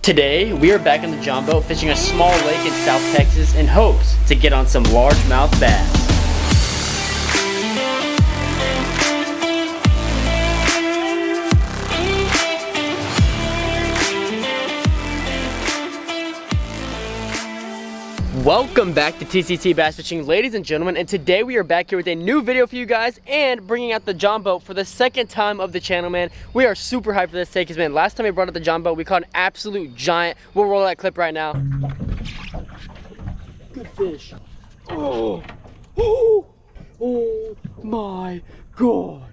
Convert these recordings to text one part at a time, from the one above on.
Today, we are back on the Jon Boat fishing a small lake in South Texas in hopes to get on some largemouth bass. Welcome back to TCT Bass Fishing, ladies and gentlemen, and today we are back here with a new video for you guys and bringing out the Jon Boat for the second time of the channel, man. We are super hyped for this take, because man, last time we brought out the Jon Boat, we caught an absolute giant. We'll roll that clip right now. Good fish. Oh my God.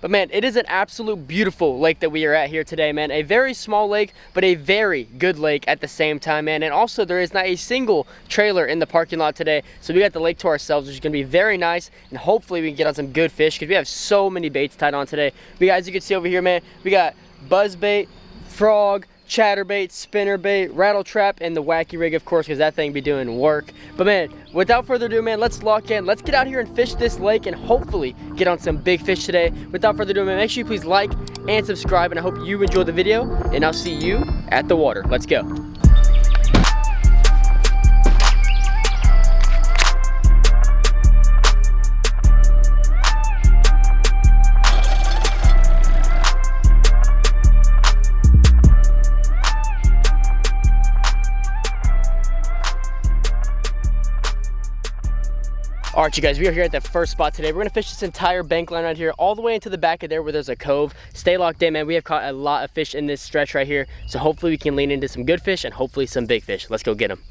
But man, it is an absolute beautiful lake that we are at here today, man. A very small lake, but a very good lake at the same time, man. And also, there is not a single trailer in the parking lot today. So we got the lake to ourselves, which is gonna be very nice. And hopefully we can get on some good fish, because we have so many baits tied on today. But guys, you can see over here, man, we got buzzbait, frog, chatterbait, spinnerbait, rattle trap, and the wacky rig, of course, because that thing be doing work. But man, without further ado, man, let's lock in. Let's get out here and fish this lake and hopefully get on some big fish today. Without further ado, man, make sure you please like and subscribe, and I hope you enjoyed the video, and I'll see you at the water. Let's go. All right, you guys, we are here at the first spot today. We're gonna fish this entire bank line right here, all the way into the back of there where there's a cove. Stay locked in, man. We have caught a lot of fish in this stretch right here, so hopefully we can lean into some good fish and hopefully some big fish. Let's go get them.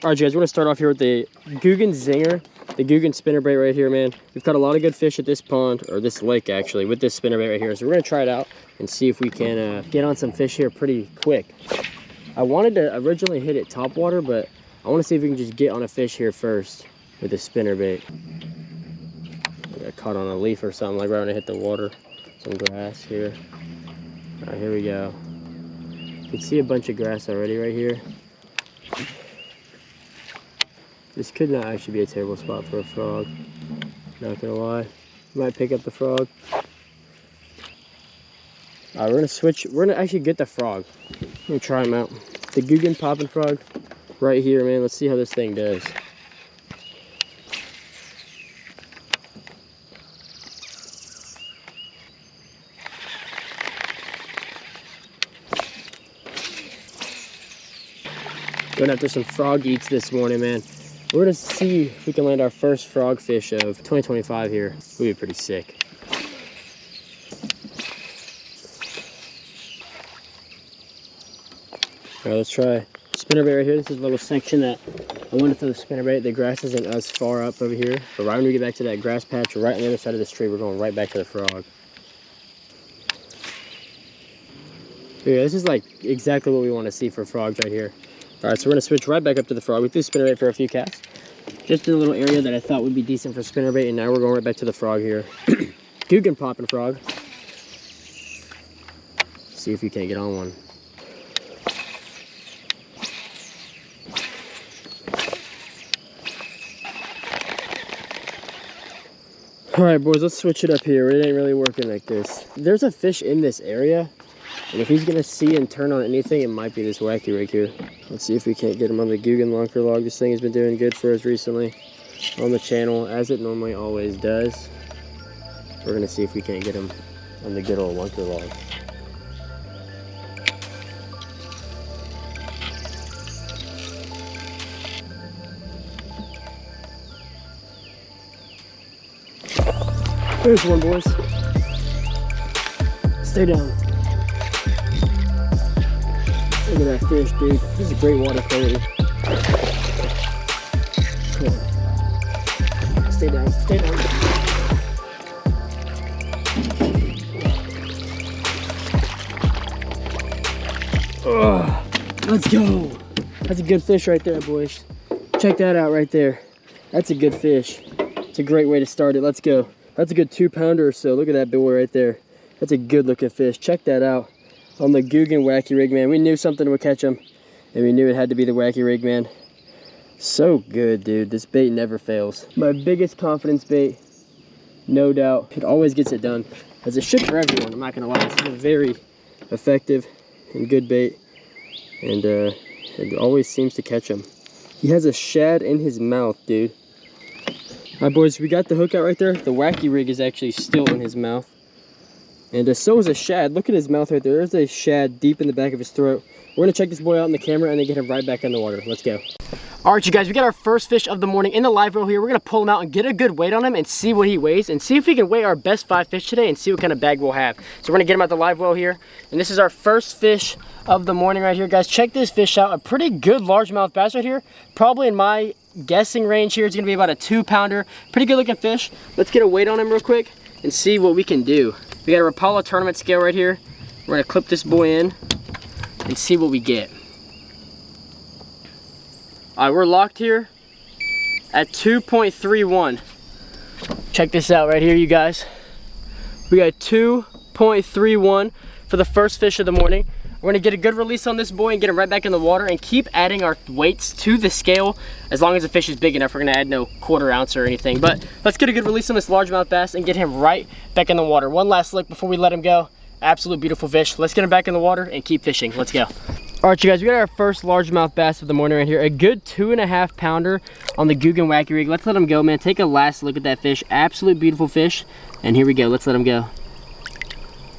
All right, you guys, we're gonna start off here with the Googan Zinger, the Googan spinnerbait right here, man. We've caught a lot of good fish at this pond, or this lake actually, with this spinnerbait right here. So we're gonna try it out and see if we can get on some fish here pretty quick. I wanted to originally hit it top water, but I want to see if we can just get on a fish here first with the spinnerbait. I got caught on a leaf or something, like right when I hit the water. Some grass here. All right, here we go. You can see a bunch of grass already right here. This could not actually be a terrible spot for a frog. Not gonna lie. Might pick up the frog. All right, we're gonna switch. We're gonna actually get the frog. Let me try him out. The Googan popping frog. Right here, man. Let's see how this thing does. Going after some frog eats this morning, man. We're gonna see if we can land our first frog fish of 2025 here. We'll be pretty sick. All right, let's try spinnerbait right here. This is a little section that I wanted to throw the spinnerbait. The grass isn't as far up over here, but right when we get back to that grass patch, right on the other side of this tree, we're going right back to the frog. Yeah, this is like exactly what we want to see for frogs right here. All right, so we're gonna switch right back up to the frog. We threw spinnerbait for a few casts, just in a little area that I thought would be decent for spinnerbait, and now we're going right back to the frog here. Googan popping frog. See if we can't get on one. All right, boys, let's switch it up here. It ain't really working like this. There's a fish in this area, and if he's gonna see and turn on anything, it might be this wacky rig here. Let's see if we can't get him on the Googan lunker log. This thing has been doing good for us recently on the channel, as it normally always does. We're gonna see if we can't get him on the good old lunker log. There's one, boys. Stay down. Look at that fish, dude. This is a great water quality. Come on. Stay down. Stay down. Let's go. That's a good fish right there, boys. Check that out right there. That's a good fish. It's a great way to start it. Let's go. That's a good 2-pounder or so. Look at that boy right there. That's a good looking fish. Check that out on the Googan wacky rig, man. We knew something would catch him, and we knew it had to be the wacky rig, man. So good, dude. This bait never fails. My biggest confidence bait, no doubt. It always gets it done, as it should for everyone. I'm not gonna lie. This is very effective. and good bait, and it always seems to catch him. He has a shad in his mouth, dude. All right, boys, we got the hook out right there. The wacky rig is actually still in his mouth, and so is a shad. Look at his mouth right there. There's a shad deep in the back of his throat. We're gonna check this boy out in the camera and then get him right back in the water. Let's go. All right, you guys, we got our first fish of the morning in the live well here. We're gonna pull him out and get a good weight on him and see what he weighs and see if we can weigh our best 5 fish today and see what kind of bag we'll have. So we're gonna get him at the live well here. And this is our first fish of the morning right here, guys. Check this fish out. A pretty good largemouth bass right here. Probably in my guessing range here, it's gonna be about a 2-pounder. Pretty good looking fish. Let's get a weight on him real quick and see what we can do. We got a Rapala tournament scale right here. We're gonna clip this boy in and see what we get. All right, we're locked here at 2.31. Check this out right here, you guys. We got 2.31 for the first fish of the morning. We're gonna get a good release on this boy and get him right back in the water and keep adding our weights to the scale. As long as the fish is big enough, we're gonna add no 1/4 ounce or anything. But let's get a good release on this largemouth bass and get him right back in the water. One last look before we let him go. Absolute beautiful fish. Let's get him back in the water and keep fishing. Let's go. All right, you guys, we got our first largemouth bass of the morning right here. A good 2.5 pounder on the Googan wacky rig. Let's let him go, man. Take a last look at that fish. Absolute beautiful fish. And here we go. Let's let him go.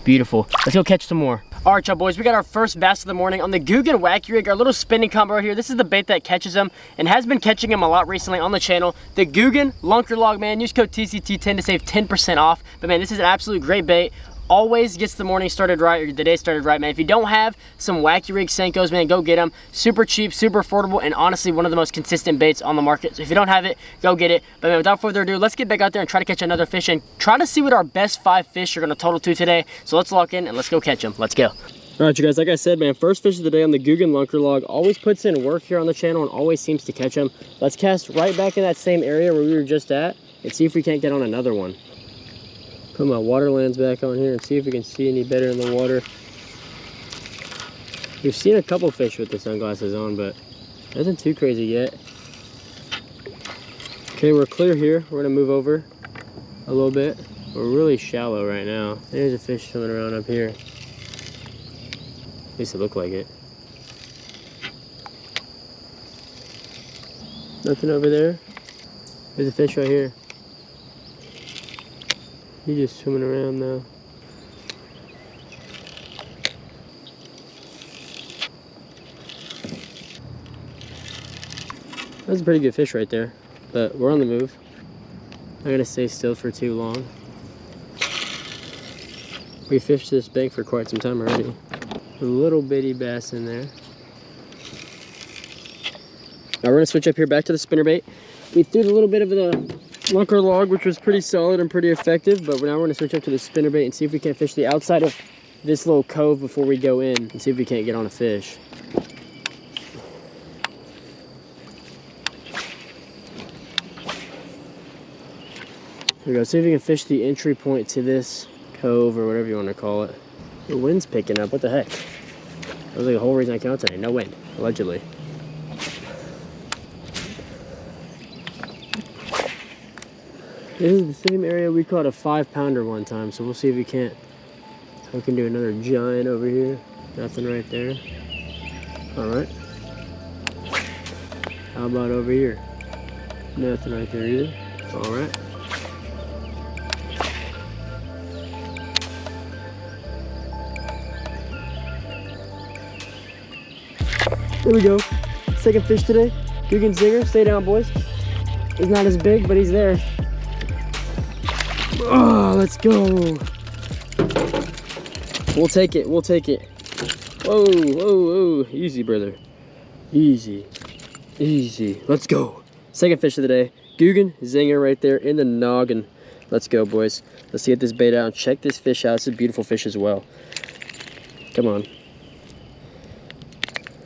Beautiful. Let's go catch some more. All right, y'all boys, we got our first bass of the morning on the Googan wacky rig, our little spinning combo right here. This is the bait that catches them and has been catching them a lot recently on the channel. The Googan Lunker Log, man. Use code TCT10 to save 10% off. But man, this is an absolute great bait. Always gets the morning started right, or the day started right, man. If you don't have some wacky rig Senkos, man, go get them. Super cheap, super affordable, and honestly one of the most consistent baits on the market. So if you don't have it, go get it. But man, without further ado, let's get back out there and try to catch another fish and try to see what our best 5 fish are gonna total to today. So let's lock in and let's go catch them. Let's go. All right, you guys, like I said, man, first fish of the day on the Googan Lunker Log. Always puts in work here on the channel and always seems to catch them. Let's cast right back in that same area where we were just at and see if we can't get on another one. Put my WaterLands back on here and see if we can see any better in the water. We've seen a couple fish with the sunglasses on, but nothing too crazy yet. Okay, we're clear here. We're gonna move over a little bit. We're really shallow right now. There's a fish swimming around up here. At least it looked like it. Nothing over there. There's a fish right here. He's just swimming around though. That's a pretty good fish right there, but we're on the move. Not gonna stay still for too long. We fished this bank for quite some time already. A little bitty bass in there. Now we're gonna switch up here back to the spinnerbait. We threw a little bit of the Lunker Log, which was pretty solid and pretty effective, but now we're gonna switch up to the spinnerbait and see if we can't fish the outside of this little cove before we go in and see if we can't get on a fish. Here we go, see if we can fish the entry point to this cove or whatever you want to call it. The wind's picking up, what the heck? That was like the whole reason I came out today, no wind, allegedly. This is the same area we caught a 5-pounder one time, so we'll see if we can do another giant over here. Nothing right there. All right. How about over here? Nothing right there either. All right. There we go. Second fish today. Googan Zinger. Stay down, boys. He's not as big, but he's there. Oh, let's go. We'll take it. We'll take it. Whoa, whoa, whoa. Easy, brother. Easy. Easy. Let's go. Second fish of the day. Googan Zinger right there in the noggin. Let's go, boys. Let's get this bait out and check this fish out. It's a beautiful fish as well. Come on.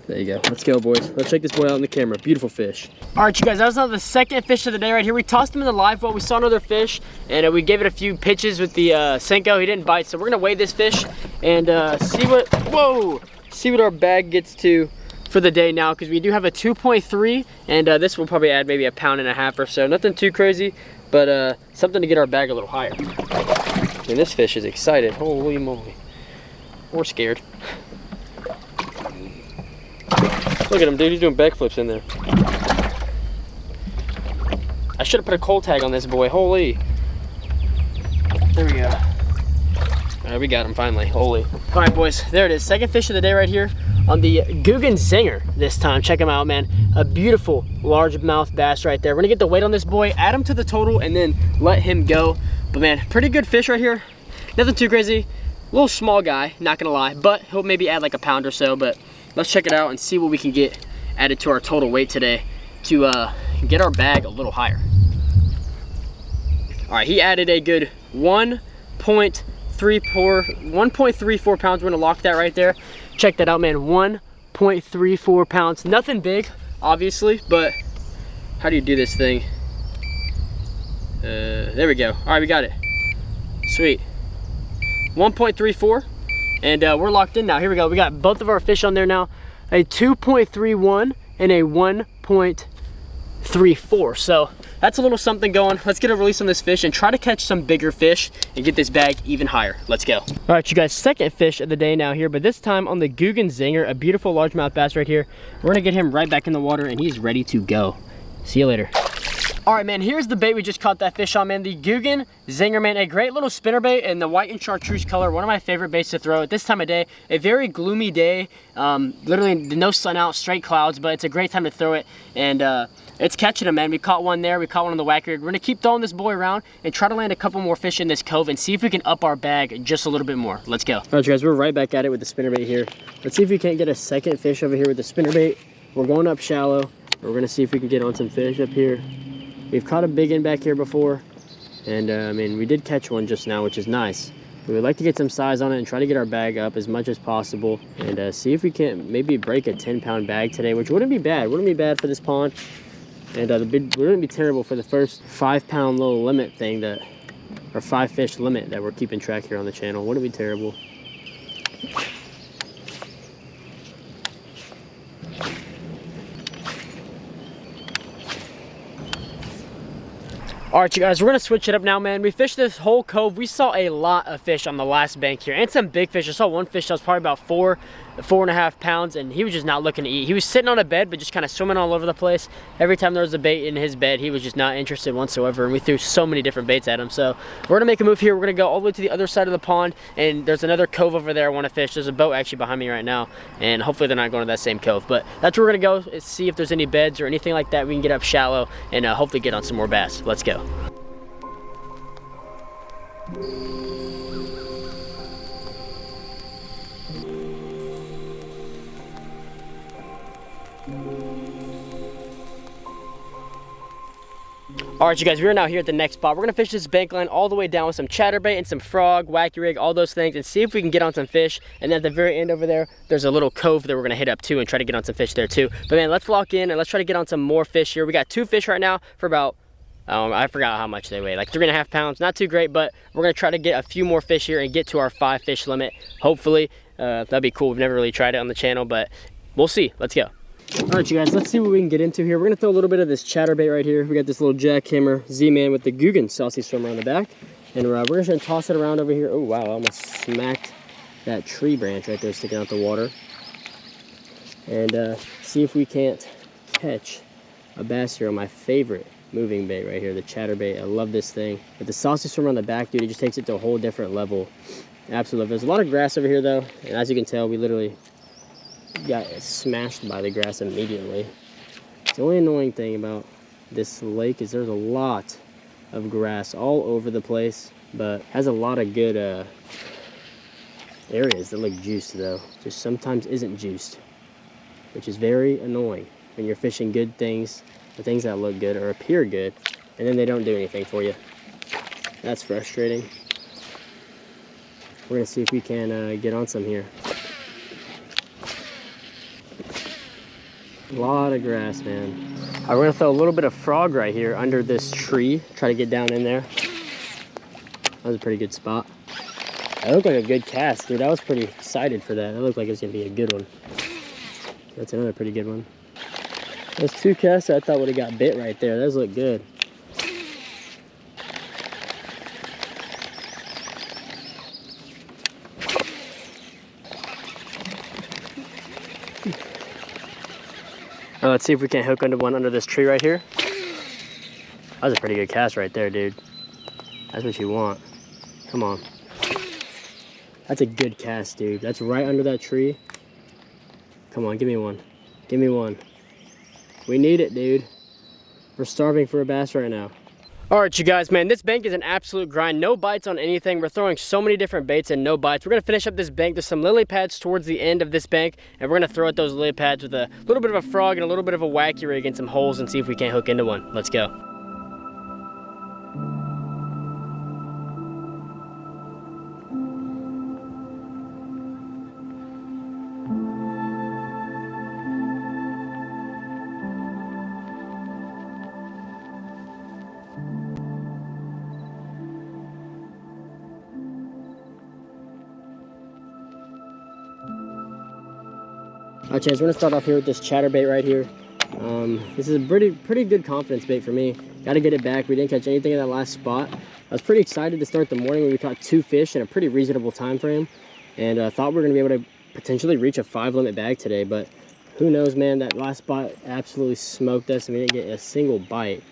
There you go. Let's go, boys. Let's check this boy out on the camera. Beautiful fish. All right, you guys, that was the second fish of the day right here. We tossed him in the live well. We saw another fish, and we gave it a few pitches with the Senko. He didn't bite, so we're gonna weigh this fish and see what our bag gets to for the day now, because we do have a 2.3, and this will probably add maybe 1.5 pounds or so. Nothing too crazy, but something to get our bag a little higher. And this fish is excited. Holy moly. We're scared. Look at him, dude. He's doing backflips in there. I should have put a cold tag on this boy. Holy. There we go. All right, we got him finally. Holy. All right, boys. There it is. Second fish of the day right here on the Googan Zinger this time. Check him out, man. A beautiful largemouth bass right there. We're gonna get the weight on this boy, add him to the total, and then let him go. But man, pretty good fish right here. Nothing too crazy. A little small guy, not gonna lie, but he'll maybe add like a pound or so. But let's check it out and see what we can get added to our total weight today to get our bag a little higher. All right, he added a good 1.34 pounds. We're gonna lock that right there. Check that out, man. 1.34 pounds. Nothing big, obviously, but how do you do this thing? There we go. All right, we got it. Sweet. 1.34, and we're locked in now. Here we go. We got both of our fish on there now. A 2.31 and a 1.34. So that's a little something going. Let's get a release on this fish and try to catch some bigger fish and get this bag even higher. Let's go. All right, you guys, second fish of the day now here, but this time on the Googan Zinger, a beautiful largemouth bass right here. We're gonna get him right back in the water and he's ready to go. See you later. All right, man, here's the bait we just caught that fish on, man. The Googan Zinger, man, a great little spinner bait in the white and chartreuse color. One of my favorite baits to throw at this time of day. A very gloomy day, literally no sun out, straight clouds, but it's a great time to throw it. And it's catching them, man. We caught one there, we caught one on the whacker. We're gonna keep throwing this boy around and try to land a couple more fish in this cove and see if we can up our bag just a little bit more. Let's go. All right, you guys, we're right back at it with the spinner bait here. Let's see if we can't get a second fish over here with the spinner bait. We're going up shallow. We're gonna see if we can get on some fish up here. We've caught a big one back here before, and I mean, we did catch one just now, which is nice. We would like to get some size on it and try to get our bag up as much as possible and see if we can't maybe break a 10-pound bag today, which wouldn't be bad. Wouldn't be bad for this pond, and wouldn't be terrible for the first 5-pound little limit thing that, or 5-fish limit that we're keeping track here on the channel. Wouldn't be terrible. All right, you guys, we're gonna switch it up now, man. We fished this whole cove. We saw a lot of fish on the last bank here and some big fish. I saw one fish that was probably about 4.5 pounds, and he was just not looking to eat. He was sitting on a bed, but just kind of swimming all over the place. Every time there was a bait in his bed, he was just not interested whatsoever, and we threw so many different baits at him. So we're gonna make a move here. We're gonna go all the way to the other side of the pond, and there's another cove over there I wanna fish. There's a boat actually behind me right now, and hopefully they're not going to that same cove. But that's where we're gonna go, is see if there's any beds or anything like that we can get up shallow and hopefully get on some more bass. Let's go. All right, you guys, we are now here at the next spot. We're gonna fish this bank line all the way down with some chatterbait and some frog, wacky rig, all those things, and see if we can get on some fish. And at the very end over there, there's a little cove that we're gonna hit up too and try to get on some fish there too. But man, let's lock in and let's try to get on some more fish here. We got 2 fish right now for about, I forgot how much they weigh, like 3.5 pounds. Not too great, but we're gonna try to get a few more fish here and get to our 5-fish limit. Hopefully, that'd be cool. We've never really tried it on the channel, but we'll see. Let's go. All right, you guys, let's see what we can get into here. We're gonna throw a little bit of this chatterbait right here. We got this little jackhammer Z-Man with the Googan saucy swimmer on the back. And we're just gonna toss it around over here. Oh, wow, I almost smacked that tree branch right there sticking out the water. And see if we can't catch a bass here on my favorite moving bait right here, the chatterbait. I love this thing. With the saucy swimmer on the back, dude, it just takes it to a whole different level. Absolutely. There's a lot of grass over here though, and as you can tell, we literally got smashed by the grass immediately. The only annoying thing about this lake is there's a lot of grass all over the place, but has a lot of good areas that look juiced though. Just sometimes isn't juiced, which is very annoying when you're fishing good things, the things that look good or appear good, and then they don't do anything for you. That's frustrating. We're gonna see if we can get on some here. A lot of grass, man. All right, we're gonna throw a little bit of frog right here under this tree. Try to get down in there. That was a pretty good spot. That looked like a good cast, dude. I was pretty excited for that. That looked like it was gonna be a good one. That's another pretty good one. Those 2 casts I thought would have got bit right there. Those look good. All right, let's see if we can't hook into one under this tree right here. That was a pretty good cast right there, dude. That's what you want. Come on. That's a good cast, dude. That's right under that tree. Come on, give me one. Give me one. We need it, dude. We're starving for a bass right now. All right, you guys, man, this bank is an absolute grind. No bites on anything. We're throwing so many different baits and no bites. We're gonna finish up this bank. There's some lily pads towards the end of this bank, and we're gonna throw at those lily pads with a little bit of a frog and a little bit of a wacky rig and some holes and see if we can't hook into one. Let's go. All right, Chaz, we're gonna start off here with this chatterbait right here. This is a pretty good confidence bait for me. Got to get it back. We didn't catch anything in that last spot. I was pretty excited to start the morning when we caught 2 fish in a pretty reasonable time frame, and I thought we were gonna be able to potentially reach a 5 limit bag today. But who knows, man? That last spot absolutely smoked us, and we didn't get a single bite.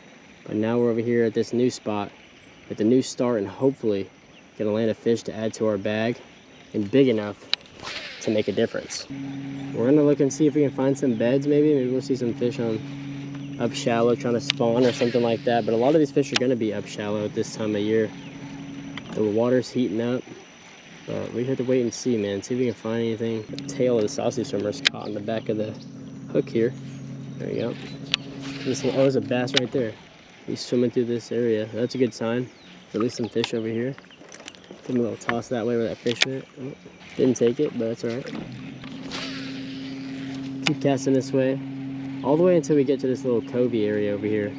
But now we're over here at this new spot with a new start, and hopefully gonna land a fish to add to our bag, and big enough to make a difference. We're gonna look and see if we can find some beds. Maybe we'll see some fish on up shallow trying to spawn or something like that. But a lot of these fish are gonna be up shallow at this time of year. The water's heating up, but we have to wait and see, man. See if we can find anything. The tail of the sausage swimmer's caught in the back of the hook here. There you go. Oh, there's a bass right there. He's swimming through this area. That's a good sign. At least some fish over here. Give him a little toss that way where that fish went. Oh, didn't take it, but that's all right. Keep casting this way, all the way until we get to this little covey area over here.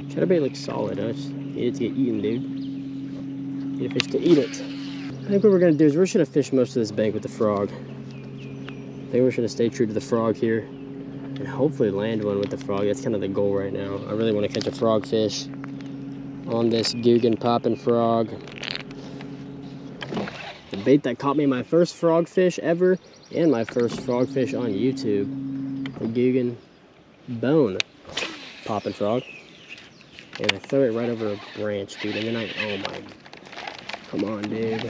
Chatterbait looks solid. I just need it to get eaten, dude. Need a fish to eat it. I think what we're gonna do is we're just gonna fish most of this bank with the frog. I think we're just gonna stay true to the frog here and hopefully land one with the frog. That's kind of the goal right now. I really want to catch a frog fish on this Googan popping frog. The bait that caught me my first frog fish ever and my first frog fish on YouTube. The Googan bone popping frog. And I throw it right over a branch, dude. And then oh my, come on, dude.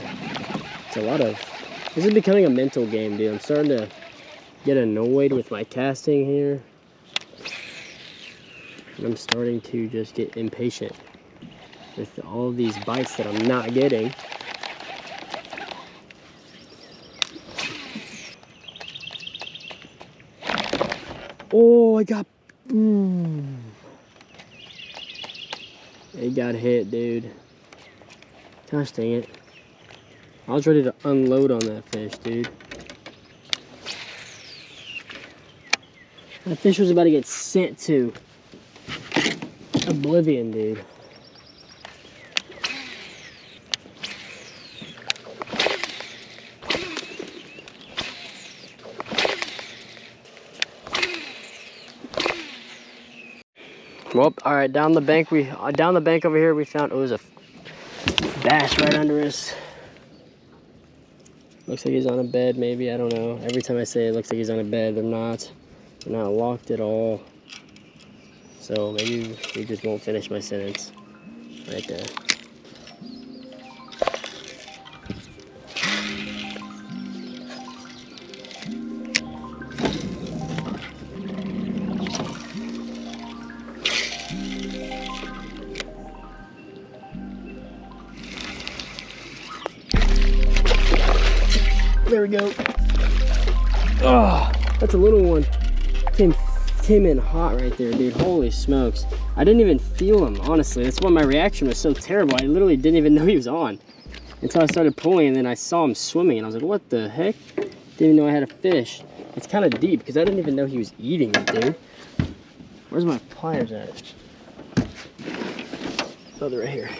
It's a lot of, this is becoming a mental game, dude. I'm starting to get annoyed with my casting here. And I'm starting to just get impatient with all of these bites that I'm not getting. Oh, I got, it got hit, dude. Gosh dang it. I was ready to unload on that fish, dude. That fish was about to get sent to oblivion, dude. Well, all right, down the bank over here we found, it was a bass right under us. Looks like he's on a bed, maybe, I don't know. Every time I say it looks like he's on a bed, they're not locked at all. So maybe we just won't finish my sentence right there. There we go. Oh, that's a little one. Came in hot right there, dude. Holy smokes. I didn't even feel him, honestly. That's why my reaction was so terrible. I literally didn't even know he was on until I started pulling, and then I saw him swimming, and I was like, what the heck? Didn't even know I had a fish. It's kind of deep because I didn't even know he was eating it, dude. Where's my pliers at? Oh, they're right here.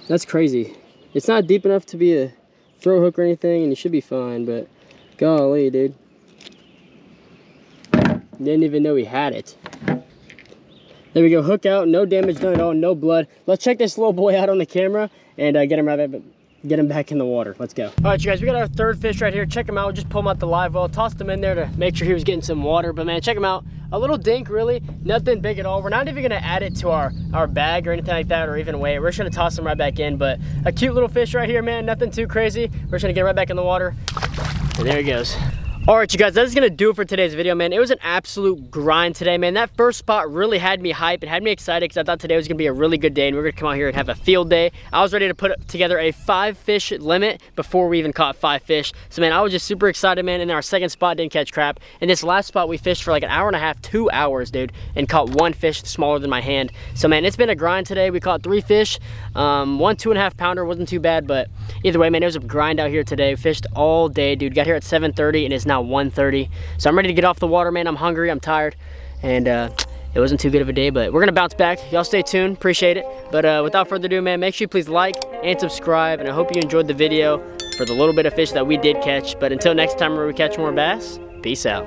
That's crazy. It's not deep enough to be a throw hook or anything, and you should be fine, but golly, dude. Didn't even know he had it. There we go, hook out, no damage done at all, no blood. Let's check this little boy out on the camera and get him back in the water. Let's go. All right, you guys, we got our third fish right here. Check him out, just pull him out the live well, tossed him in there to make sure he was getting some water. But man, check him out. a little dink, really, nothing big at all. We're not even gonna add it to our bag or anything like that, or even weigh it. We're just gonna toss them right back in, but a cute little fish right here, man, nothing too crazy. We're just gonna get right back in the water, and there he goes. All right, you guys, that's gonna do it for today's video, man. It was an absolute grind today, man. That first spot really had me hyped. It had me excited because I thought today was gonna be a really good day and we were gonna come out here and have a field day. I was ready to put together a 5 fish limit before we even caught 5 fish. So, man, I was just super excited, man. And our second spot didn't catch crap. And this last spot, we fished for like an hour and a half, 2 hours, dude, and caught 1 fish smaller than my hand. So, man, it's been a grind today. We caught 3 fish. One 2.5 pounder wasn't too bad, but either way, man, it was a grind out here today. Fished all day, dude. Got here at 7:30 and it's now 1:30. So I'm ready to get off the water, man. I'm hungry, I'm tired, and it wasn't too good of a day, but we're gonna bounce back. Y'all stay tuned, appreciate it. But without further ado, man, make sure you please like and subscribe, and I hope you enjoyed the video for the little bit of fish that we did catch. But until next time where we catch more bass, peace out.